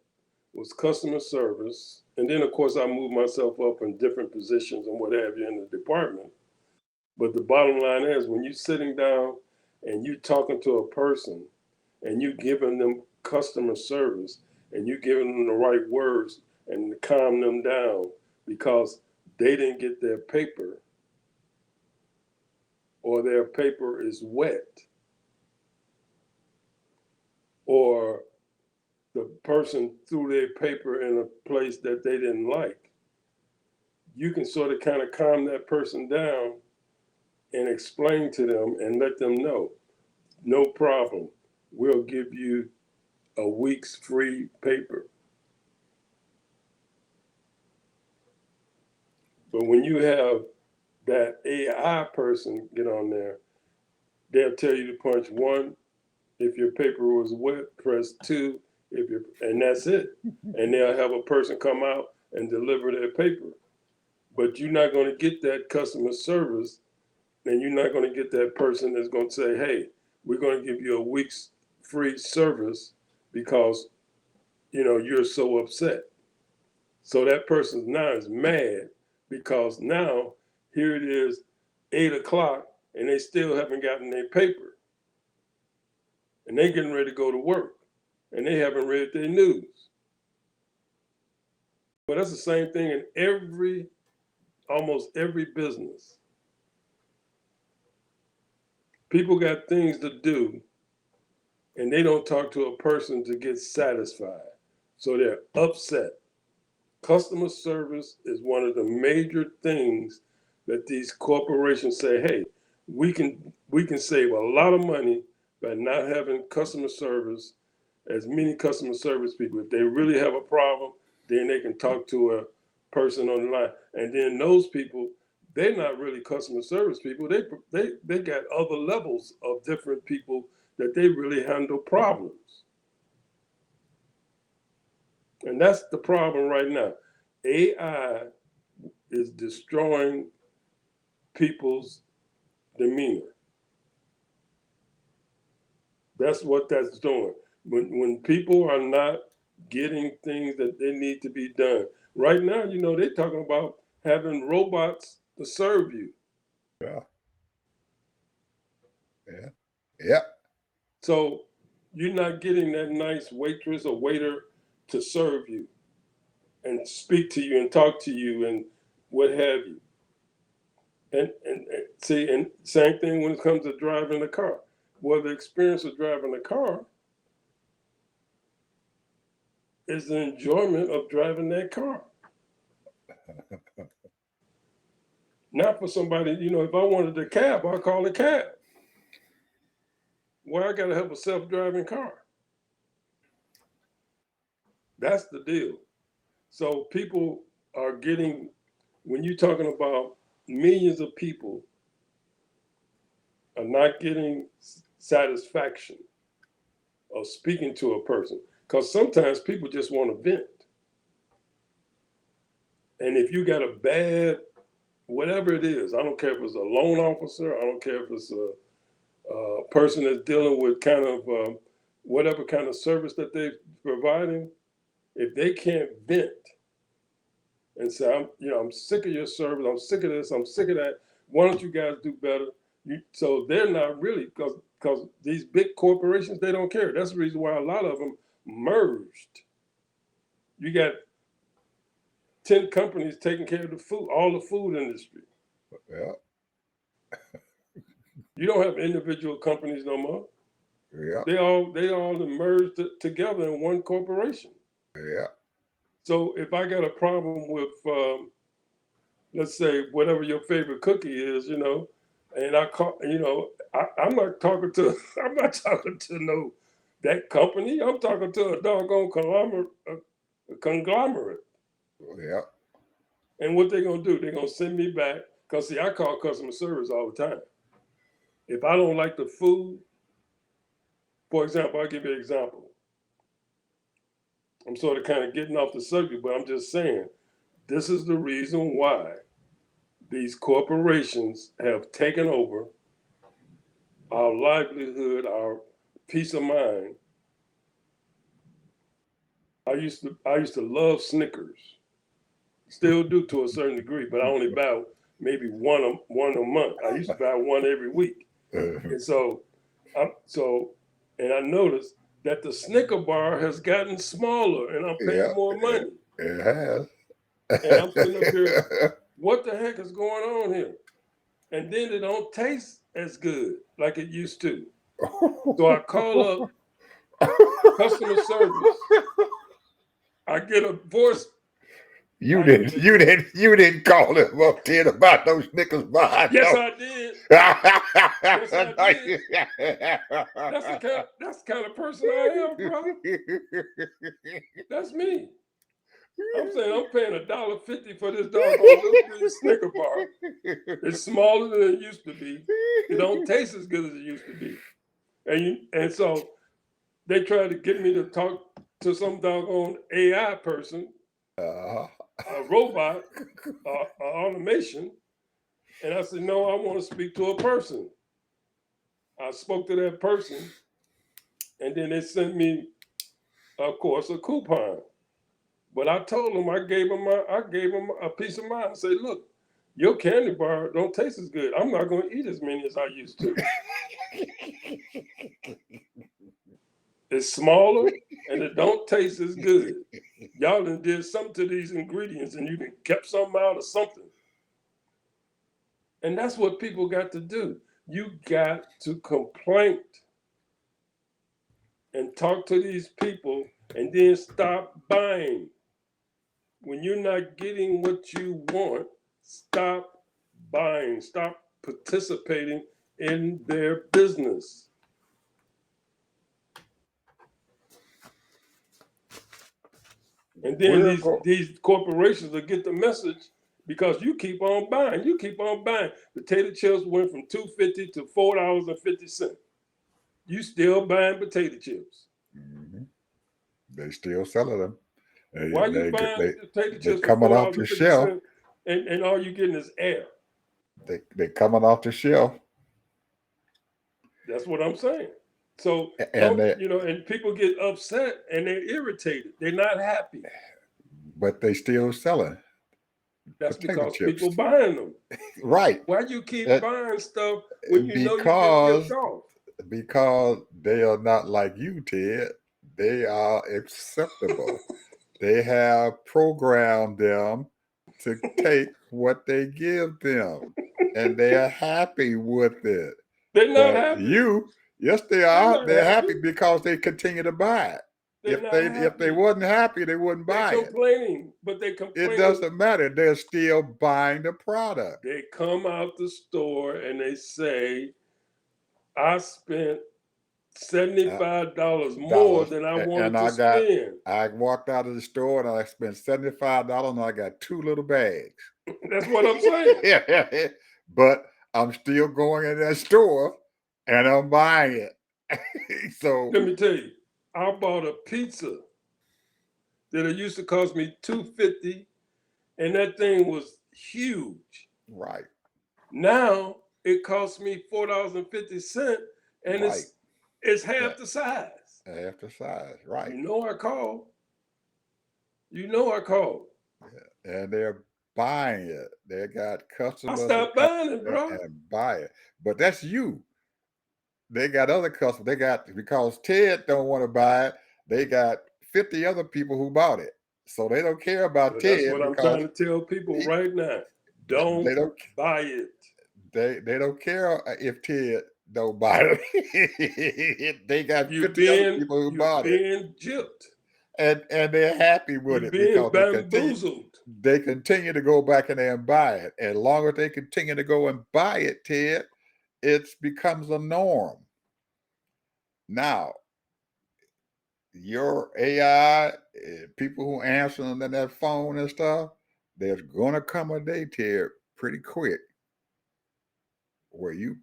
was customer service. And then, of course, I moved myself up in different positions and what have you in the department. But the bottom line is, when you're sitting down and you're talking to a person and you're giving them customer service and you're giving them the right words and to calm them down because they didn't get their paper or their paper is wet, or the person threw their paper in a place that they didn't like, you can sort of kind of calm that person down and explain to them and let them know, no problem, we'll give you a week's free paper. But when you have that AI person get on there, they'll tell you to punch 1 if your paper was wet, press 2 and that's it. And they'll have a person come out and deliver their paper. But you're not going to get that customer service, and you're not going to get that person that's going to say, hey, we're going to give you a week's free service because you're so upset. So that person now is mad because now here it is 8 o'clock and they still haven't gotten their paper. And they're getting ready to go to work and they haven't read their news. But that's the same thing in almost every business. People got things to do and they don't talk to a person to get satisfied. So they're upset Customer service is one of the major things that these corporations say, hey, we can save a lot of money by not having customer service, as many customer service people. If they really have a problem, then they can talk to a person on the line. And then those people, they're not really customer service people. They got other levels of different people that they really handle problems. And that's the problem right now. AI is destroying people's demeanor. That's what that's doing. When people are not getting things that they need to be done. Right now, they're talking about having robots to serve you. Yeah. Yeah. Yeah. So you're not getting that nice waitress or waiter to serve you and speak to you and talk to you and what have you. And see, and same thing when it comes to driving a car. Well, the experience of driving a car is the enjoyment of driving that car. Not for somebody, if I wanted a cab, I'll call a cab. Why I gotta have a self-driving car? That's the deal. So people are getting, when you're talking about millions of people are not getting satisfaction of speaking to a person, because sometimes people just want to vent. And if you got a bad, whatever it is, I don't care if it's a loan officer, I don't care if it's a person that's dealing with kind of whatever kind of service that they're providing, if they can't vent and say, I'm sick of your service, I'm sick of this, I'm sick of that, why don't you guys do better? So they're not really, because these big corporations, they don't care. That's the reason why a lot of them merged. You got 10 companies taking care of the food, all the food industry. Yeah. You don't have individual companies no more. Yeah. They all merged together in one corporation. Yeah. So if I got a problem with, let's say, whatever your favorite cookie is, and I call, I'm not talking to that company. I'm talking to a doggone conglomerate. Yeah. And what they're gonna do? They're gonna send me back, because see, I call customer service all the time. If I don't like the food, for example, I'll give you an example. I'm sort of kind of getting off the subject, but I'm just saying, this is the reason why these corporations have taken over our livelihood, our peace of mind. I used to love Snickers, still do to a certain degree, but I only buy maybe one a month. I used to buy one every week, and so I noticed that the Snicker bar has gotten smaller, and I'm paying more money. It has. And I'm sitting up here, what the heck is going on here? And then it don't taste as good like it used to. So I call up customer service. I get a voice. You didn't call him up then about those Snickers bars. Yes, no. I did. Yes, I did. That's the kind of person I am, bro. That's me. I'm saying I'm paying $1.50 for this doggone little bitty Snicker bar. It's smaller than it used to be. It don't taste as good as it used to be. And so they tried to get me to talk to some doggone AI person, a robot, automation. And I said, no, I want to speak to a person. I spoke to that person, and then they sent me, of course, a coupon. But I told them, I gave them a piece of mind. I said, look, your candy bar don't taste as good. I'm not going to eat as many as I used to. It's smaller and it don't taste as good. Y'all done did something to these ingredients and you done kept something out of something. And that's what people got to do. You got to complain and talk to these people and then stop buying. when you're not getting what you want, stop buying, stop participating in their business. And then these corporations will get the message because you keep on buying. You keep on buying. Potato chips went from $2.50 to $4.50. You still buying potato chips. Mm-hmm. They still selling them. Why are you buying potato chips for coming off the shelf, and all you getting is air? They coming off the shelf. That's what I'm saying. So and people get upset and they're irritated. They're not happy. But they still selling. That's because people buying them. Right. Why you keep buying stuff when you know you get ripped off? Because they are not like you, Ted. They are acceptable. They have programmed them to take what they give them, and they are happy with it. They're not happy. Yes, they are. They're happy because they continue to buy it. If they wasn't happy, they wouldn't buy it. But they complaining. It doesn't matter. They're still buying the product. They come out the store and they say, I spent $75 more than I wanted to spend. I walked out of the store and I spent $75 and I got 2 little bags. That's what I'm saying. But I'm still going in that store and I'm buying it. So let me tell you, I bought a pizza that it used to cost me $2.50, and that thing was huge. Right. Now it costs me $4.50, and it's half the size. Half the size, right. You know I called. Yeah. And they're buying it. They got customers. I stopped buying it, bro. And buy it. But that's you. They got other customers. Because Ted don't want to buy it, they got 50 other people who bought it. So they don't care about Ted. That's what I'm trying to tell people right now. Don't buy it. They don't care if Ted don't buy it. They got 50 other people who bought it. You're being gypped. And they're happy with it because bamboozled. They continue to go back in there and buy it. As long as they continue to go and buy it, Ted, it becomes a norm. Now, your AI, people who answer on that phone and stuff, there's going to come a day, Ted, pretty quick, where you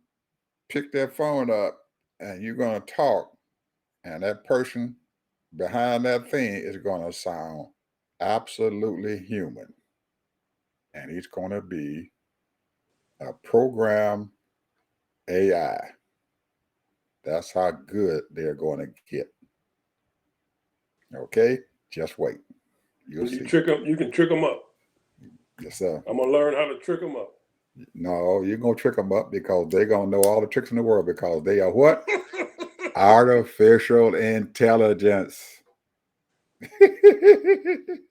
pick that phone up and you're going to talk, and that person behind that thing is going to sound absolutely human. And he's going to be a program AI. That's how good they're going to get. Okay? Just wait. You'll see. You can trick them up. Yes, sir. I'm going to learn how to trick them up. No, you're going to trick them up because they're going to know all the tricks in the world because they are what? Artificial intelligence.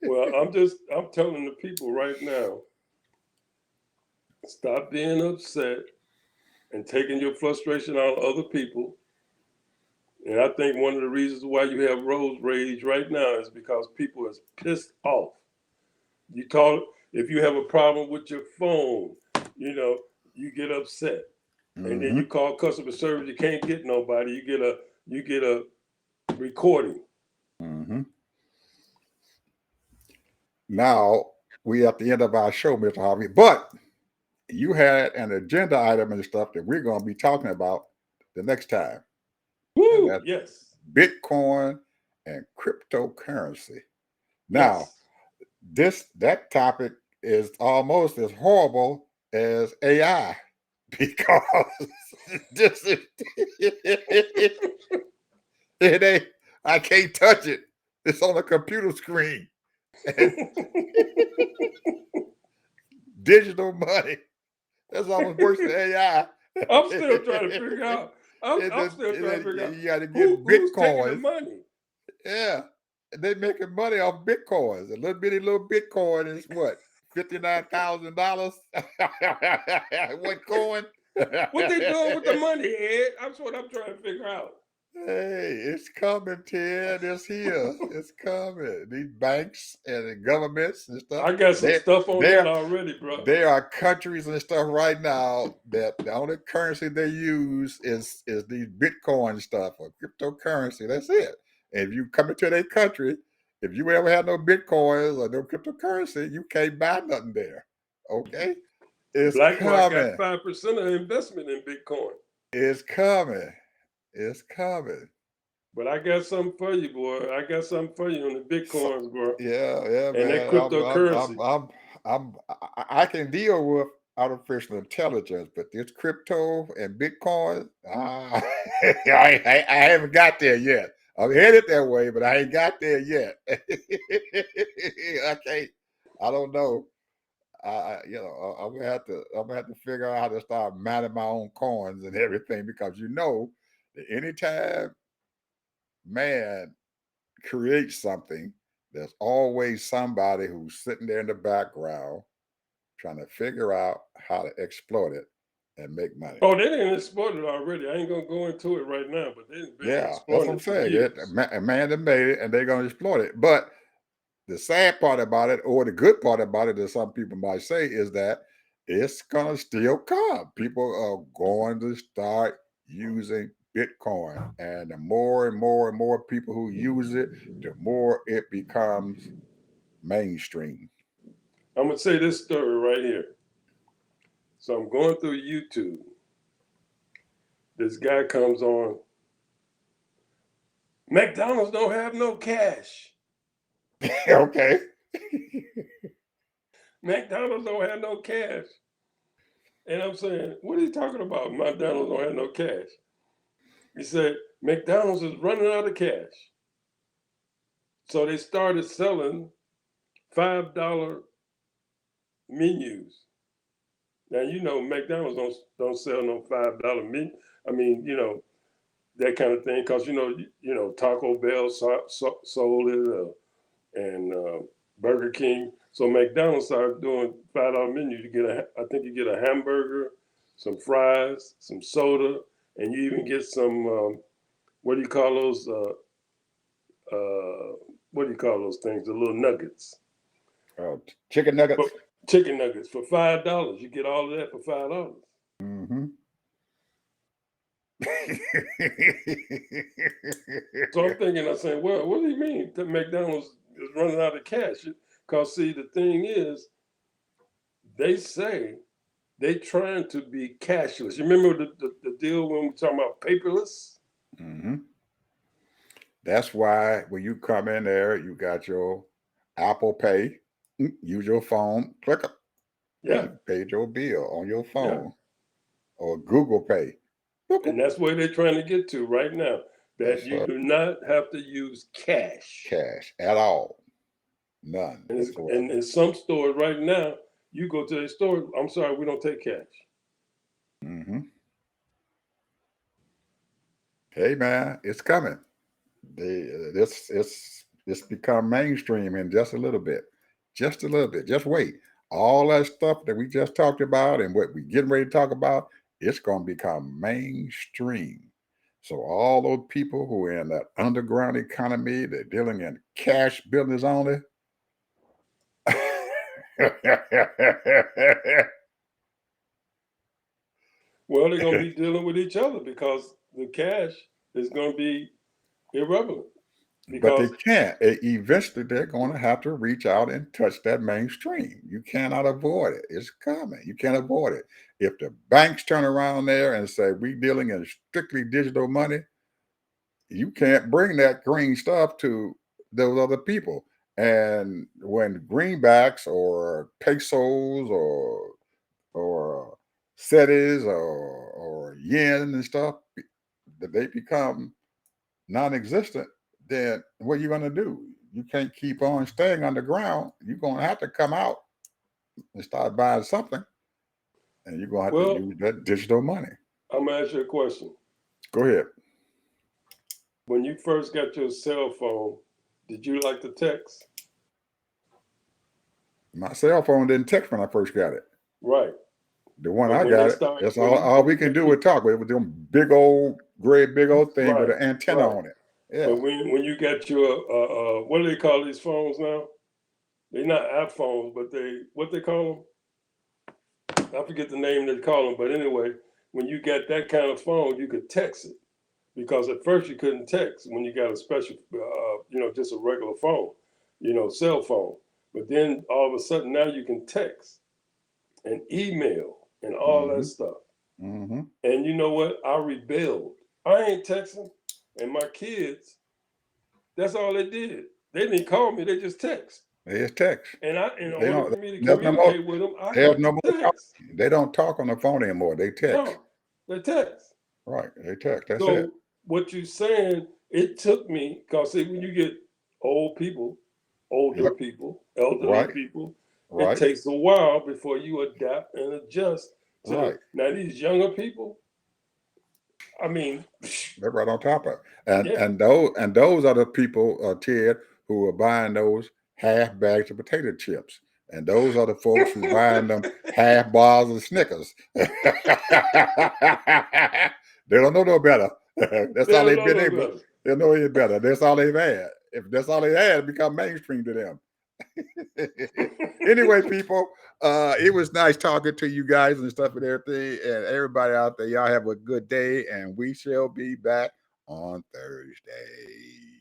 Well, I'm telling the people right now, stop being upset and taking your frustration out on other people. And I think one of the reasons why you have road rage right now is because people is pissed off. If you have a problem with your phone, you get upset. Mm-hmm. And then you call customer service, you can't get nobody, you get a recording. Mm-hmm. Now, we at the end of our show, Mr. Harvey, but you had an agenda item and stuff that we're going to be talking about the next time. Woo, yes. Bitcoin and cryptocurrency. Now, that topic is almost as horrible as AI because it ain't. I can't touch it. It's on a computer screen. Digital money. That's almost worse than AI. I'm still trying to figure out. I'm still trying to figure out. You got to get Bitcoin. Who's taking the money? Yeah. They're making money off Bitcoins. A little Bitcoin is what? $59,000? What coin? What they doing with the money, Ed? That's what I'm trying to figure out. Hey, it's coming, Ted. It's here. It's coming. These banks and the governments and stuff. I got some They stuff on that they're already, bro. there are countries and stuff right now that the only currency they use is these Bitcoin stuff or cryptocurrency. That's it. And if you come into their country, if you ever had no Bitcoins or no cryptocurrency, you can't buy nothing there. Okay? It's BlackRock got coming. 5% of investment in Bitcoin. It's coming. It's coming. But I got something for you, boy. I got something for you on the So, Bitcoins, bro. yeah, And that man. cryptocurrency. I can deal with artificial intelligence, but this crypto and Bitcoin, I haven't got there yet. I'm headed that way, but I ain't got there yet. I can't. I don't know. I'm gonna have to figure out how to start mining my own coins and everything because that anytime man create something, there's always somebody who's sitting there in the background trying to figure out how to exploit it and make money. Oh, they didn't exploit it already. I ain't gonna go into it right now, but they've been Yeah, that's what exploiting I'm it for saying. years. A man that made it, and they're going to exploit it. But the sad part about it, or the good part about it, that some people might say, is that it's going to still come. People are going to start using Bitcoin, and the more and more and more people who use it, the more it becomes mainstream. I'm gonna say this story right here. So I'm going through YouTube. This guy comes on. McDonald's don't have no cash. Okay. McDonald's don't have no cash. And I'm saying, what are you talking about? McDonald's don't have no cash. He said, McDonald's is running out of cash. So they started selling $5 menus. Now you know McDonald's don't sell no $5 menu. I mean, that kind of thing, because Taco Bell sold it, and Burger King. So McDonald's started doing $5 menu to I think you get a hamburger, some fries, some soda, and you even get some what do you call those? What do you call those things? The little nuggets. Chicken nuggets. Chicken nuggets for $5. You get all of that for $5. Mm-hmm. So I'm thinking, I'm saying, well, what do you mean that McDonald's is running out of cash? Because see, the thing is, they say they trying to be cashless. You remember the deal when we talking about paperless? Mm-hmm. That's why when you come in there, you got your Apple Pay, use your phone, click it, Yeah, you paid your bill on your yeah. phone, or Google Pay. And that's where they're trying to get to right now. That That's you do not have to use cash. cash at all. None And whatsoever. in some stores right now, you go to the store, I'm sorry, we don't take cash. Mm-hmm. Hey man, it's coming. It's become mainstream in just a little bit. Just a little bit. Just wait. All that stuff that we just talked about and what we getting ready to talk about, it's going to become mainstream. So all those people who are in that underground economy, they're dealing in cash business only. Well, they're going to be dealing with each other because the cash is going to be irrelevant. But they Because, can't. Eventually, they're going to have to reach out and touch that mainstream. You cannot avoid it. It's coming. You can't avoid it. If the banks turn around there and say we're dealing in strictly digital money, you can't bring that green stuff to those other people. And when greenbacks or pesos or cities or yen and stuff, that they become non-existent, then what are you going to do? You can't keep on staying underground. You're going to have to come out and start buying something, and you're going to have to well, use that digital money. I'm going to ask you a question. Go ahead. When you first got your cell phone, did you like to text? My cell phone didn't text when I first got it. Right. The one But I when they got it, start, that's all we can do is talk. With them big old great big old thing with Right, an antenna right. on it. Yeah. But when you got your what do they call these phones now? They're not app phones, but what they call them? I forget the name they call them. But anyway, when you got that kind of phone, you could text it because at first you couldn't text when you got a special, just a regular phone, cell phone. But then all of a sudden now you can text and email and all that Hmm. stuff. Hmm. And you know what? I rebelled. I ain't texting, and my kids, that's all they did. They didn't call me; they just text. It's text. And in They order don't. for me to There's no more. communicate with them, I There's got no to more text. talking. They don't talk on the phone anymore. They text. No, they text. Right. They text. That's it. So what you saying? It took me because when you get old people, older Yep. people, elderly Right. people, it Right. takes a while before you adapt and adjust to. Right. Now these younger people, I mean, They're right on top of it. And yeah. those are the people, Ted, who are buying those half bags of potato chips. And those are the folks who buying them half bars of Snickers. They don't know no better. That's They all don't they've know been no able. better. They don't know any better. That's all they've had. If that's all they had, it become mainstream to them. Anyway, people, it was nice talking to you guys and stuff and everything. And everybody out there, y'all have a good day. And we shall be back on Thursday.